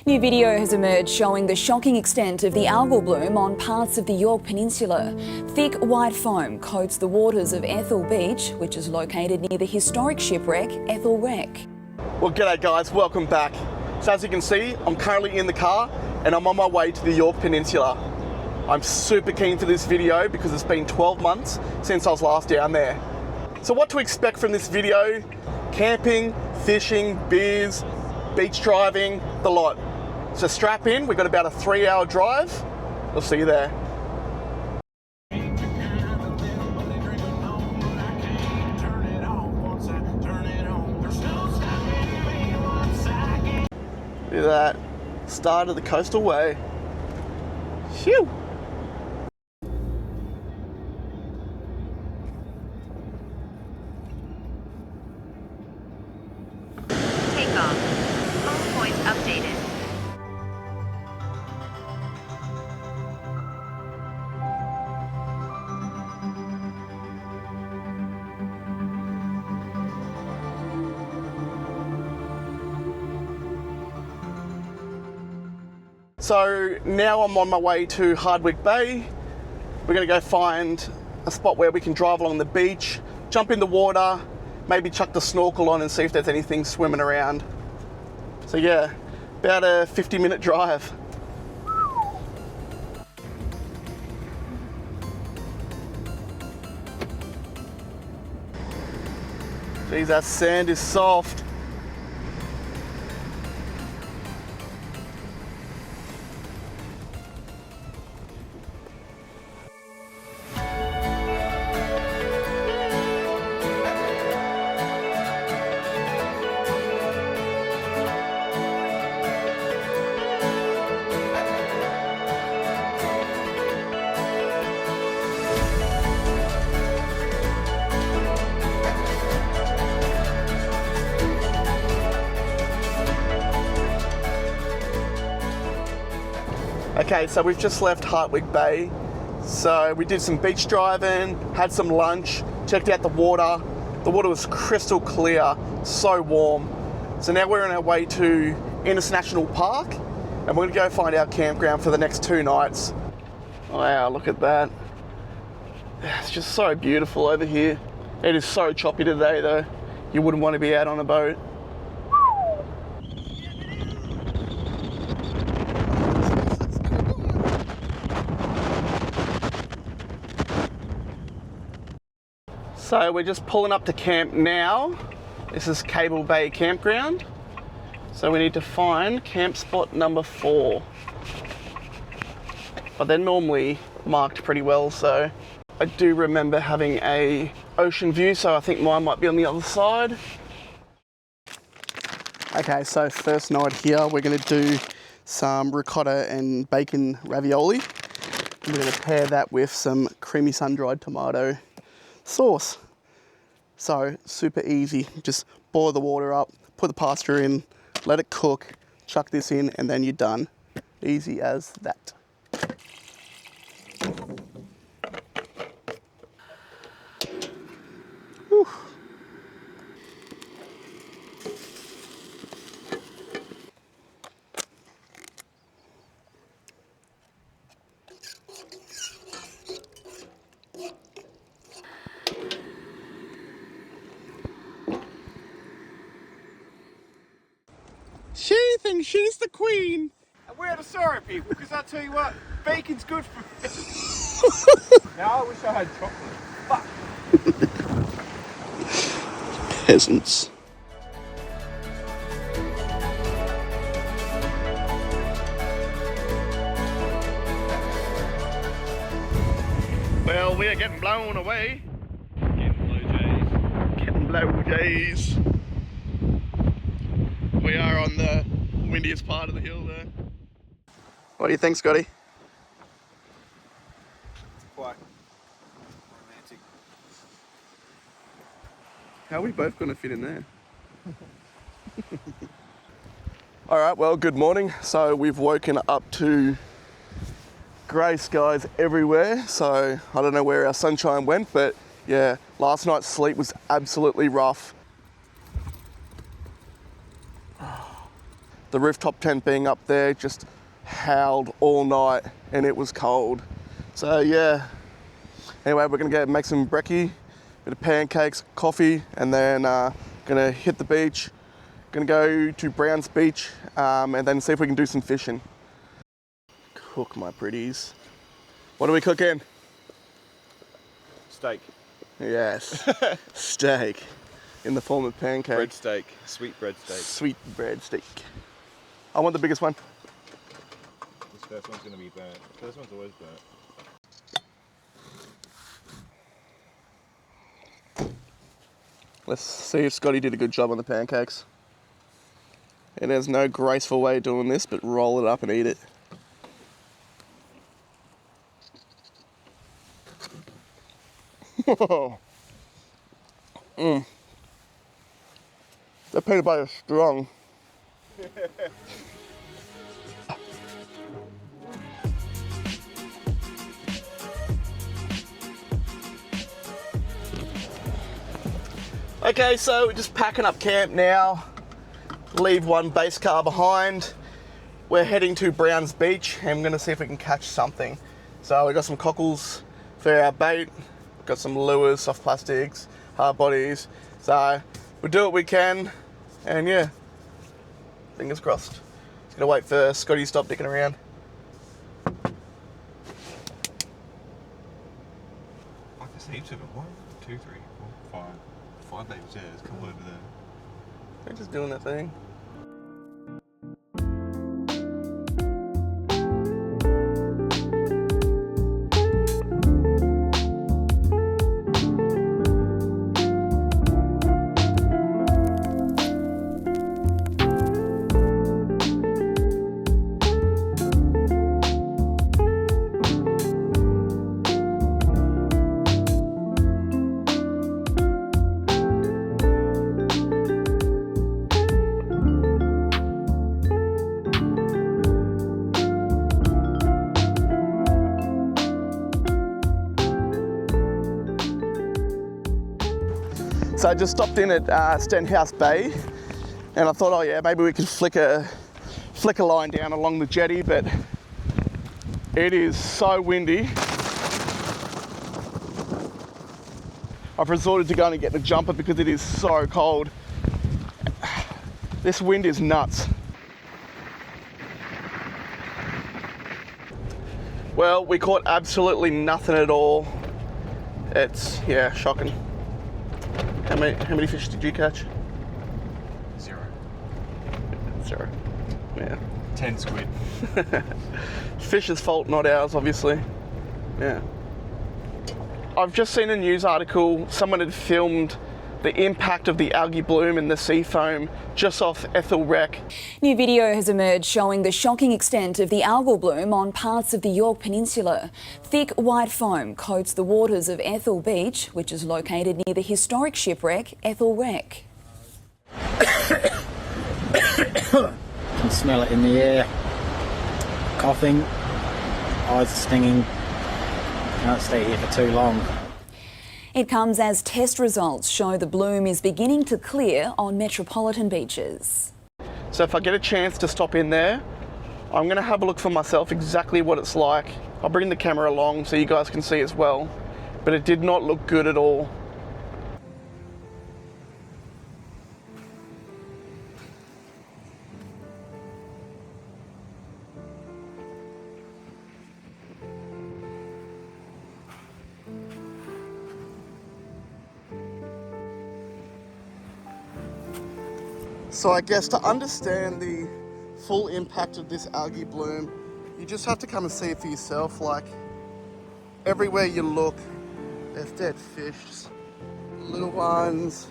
New video has emerged showing the shocking extent of the algal bloom on parts of the Yorke Peninsula. Thick white foam coats the waters of Ethel Beach, which is located near the historic shipwreck Ethel Wreck. Well, g'day guys, welcome back. So as you can see, I'm currently in the car and I'm on my way to the Yorke Peninsula. I'm super keen for this video because it's been 12 months since I was last down there. So what to expect from this video? Camping, fishing, beers, beach driving, the lot. So strap in, we've got about a 3-hour drive. We'll see you there. Look at that, start of the coastal way. Phew! Takeoff. Home point updated. So now I'm on my way to Hardwick Bay. We're gonna go find a spot where we can drive along the beach, jump in the water, maybe chuck the snorkel on and see if there's anything swimming around. So yeah, about a 50-minute drive. Geez, that sand is soft. Okay, so we've just left Hardwick Bay. So we did some beach driving, had some lunch, checked out the water. The water was crystal clear, so warm. So now we're on our way to Innes National Park and we're gonna go find our campground for the next 2 nights. Wow, look at that. It's just so beautiful over here. It is so choppy today though. You wouldn't want to be out on a boat. So we're just pulling up to camp now. This is Cable Bay Campground. So we need to find camp spot number 4. But they're normally marked pretty well, so I do remember having a ocean view, so I think mine might be on the other side. Okay, so first night here, we're gonna do some ricotta and bacon ravioli. We're gonna pair that with some creamy sun-dried tomato sauce. So super easy, just boil the water up, put the pasta in, let it cook, chuck this in, and then you're done. Easy as that. Whew. She thinks she's the queen. And we're the sorry people, because I tell you what, bacon's good for me. Now I wish I had chocolate. Fuck. Peasants. Well, we are getting blown away. Getting blow jays. We are on the windiest part of the hill there. What do you think, Scotty? It's quite romantic. How are we both going to fit in there? All right, well, good morning. So we've woken up to grey skies everywhere. So I don't know where our sunshine went, but yeah, last night's sleep was absolutely rough. the rooftop tent being up there just howled all night and it was cold. So yeah, anyway, we're gonna go make some brekkie, bit of pancakes, coffee, and then gonna hit the beach. Gonna go to Brown's Beach and then see if we can do some fishing. Cook my pretties. What are we cooking? Steak. Yes, steak in the form of pancake. Bread steak. Sweet bread steak. Sweet bread steak. I want the biggest one. This first one's going to be burnt. First one's always burnt. Let's see if Scotty did a good job on the pancakes. And there's no graceful way of doing this, but roll it up and eat it. The peanut butter is strong. Okay, so we're just packing up camp now. Leave one base car behind. We're heading to Brown's Beach and we're gonna see if we can catch something. So we got some cockles for our bait. Got some lures, soft plastics, hard bodies. So we'll do what we can, and yeah, fingers crossed. Just gonna wait for Scotty to stop dicking around. Fuck, there's heaps of them. 1, 2, 3, 4, 5. 5 babies there. There's a couple over there. They're just doing their thing. So I just stopped in at Stenhouse Bay and I thought, oh yeah, maybe we could flick a line down along the jetty, but it is so windy. I've resorted to going and getting a jumper because it is so cold. This wind is nuts. Well, we caught absolutely nothing at all. It's, yeah, shocking. How many fish did you catch? 0. 0. Yeah. 10 squid. Fish's fault, not ours, obviously. Yeah. I've just seen a news article. Someone had filmed the impact of the algae bloom and the sea foam just off Ethel Wreck. New video has emerged showing the shocking extent of the algal bloom on parts of the Yorke Peninsula. Thick white foam coats the waters of Ethel Beach, which is located near the historic shipwreck Ethel Wreck. Can smell it in the air. Coughing, eyes stinging. Can't stay here for too long. It comes as test results show the bloom is beginning to clear on metropolitan beaches. So if I get a chance to stop in there, I'm going to have a look for myself exactly what it's like. I'll bring the camera along so you guys can see as well, but it did not look good at all. So I guess to understand the full impact of this algae bloom, you just have to come and see it for yourself. Like, everywhere you look, there's dead fish, little ones,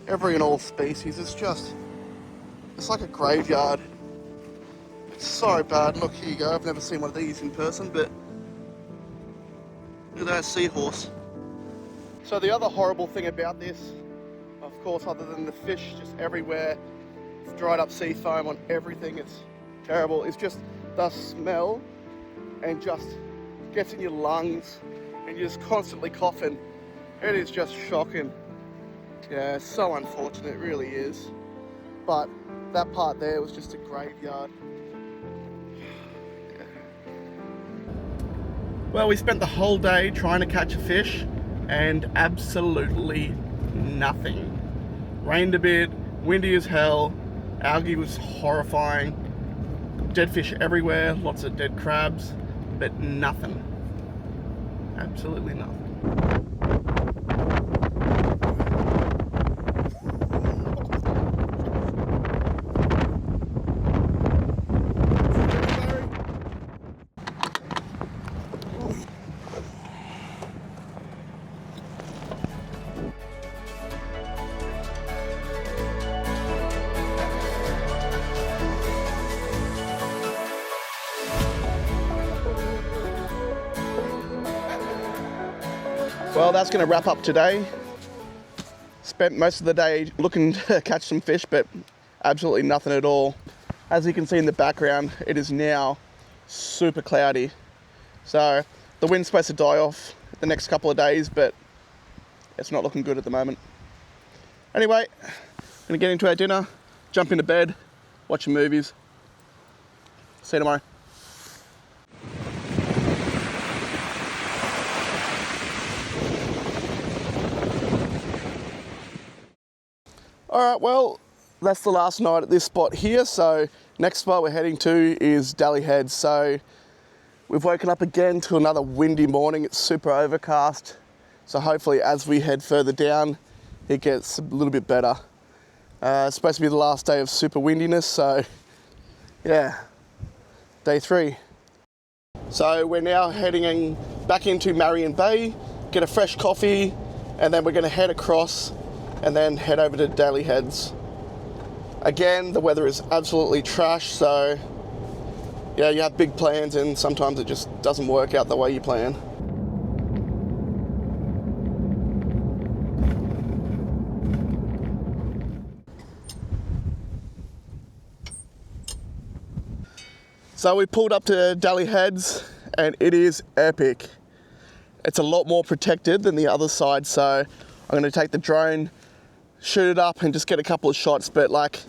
every and all species. It's like a graveyard. It's so bad. Look, here you go. I've never seen one of these in person, but look at that seahorse. So the other horrible thing about this, of course, other than the fish just everywhere, dried up sea foam on everything, it's terrible. It's just the smell and just gets in your lungs and you're just constantly coughing. It is just shocking. Yeah, it's so unfortunate, it really is. But that part there was just a graveyard. Well, we spent the whole day trying to catch a fish and absolutely nothing. Rained a bit, windy as hell, algae was horrifying, dead fish everywhere, lots of dead crabs, but nothing. Absolutely nothing. Well, that's going to wrap up today. Spent most of the day looking to catch some fish, but absolutely nothing at all. As you can see in the background, it is now super cloudy. So the wind's supposed to die off the next couple of days, but it's not looking good at the moment. Anyway, I'm going to get into our dinner, jump into bed, watch some movies. See you tomorrow. Alright, well, that's the last night at this spot here, so next spot we're heading to is Shahed. So we've woken up again to another windy morning. It's super overcast, so hopefully as we head further down it gets a little bit better. It's supposed to be the last day of super windiness, so yeah, day 3. So we're now heading back into Marion Bay, get a fresh coffee, and then we're going to head across and then head over to Shahed. Again, the weather is absolutely trash, so yeah, you have big plans and sometimes it just doesn't work out the way you plan. So we pulled up to Shahed and it is epic. It's a lot more protected than the other side, so I'm going to take the drone, shoot it up and just get a couple of shots, but like,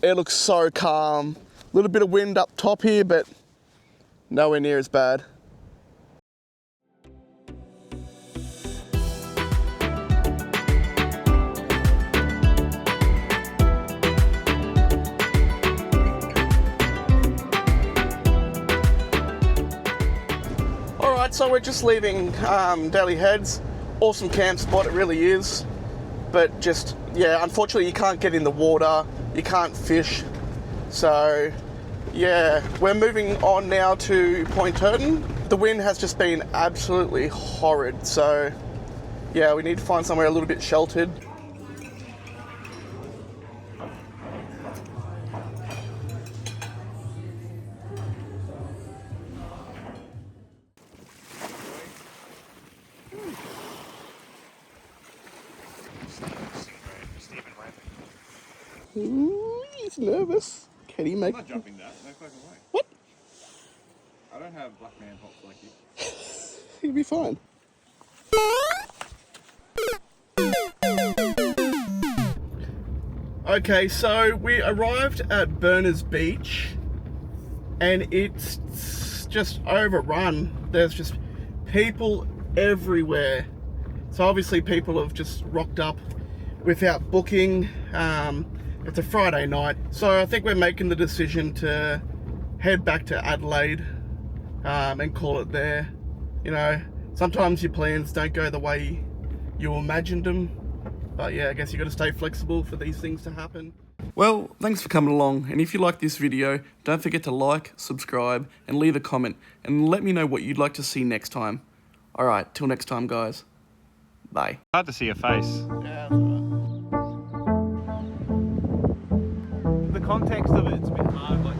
it looks so calm. A little bit of wind up top here, but nowhere near as bad. Alright, so we're just leaving Shahed. Awesome camp spot, it really is. But just, yeah, unfortunately you can't get in the water, you can't fish. So, yeah, we're moving on now to Point Turton. The wind has just been absolutely horrid, so yeah, we need to find somewhere a little bit sheltered. Ooh, he's nervous. Can he make? I'm not jumping that. No fucking way. What? I don't have black man hops like you. He'll be fine. Okay, so we arrived at Berners Beach and it's just overrun. There's just people everywhere. So obviously people have just rocked up without booking. It's a Friday night, so I think we're making the decision to head back to Adelaide and call it there. You know, sometimes your plans don't go the way you imagined them, but yeah, I guess you got to stay flexible for these things to happen. Well, thanks for coming along, and if you like this video, don't forget to like, subscribe, and leave a comment, and let me know what you'd like to see next time. Alright, till next time guys. Bye. Hard to see your face. Yeah, that's right. The context of it's a bit hard, like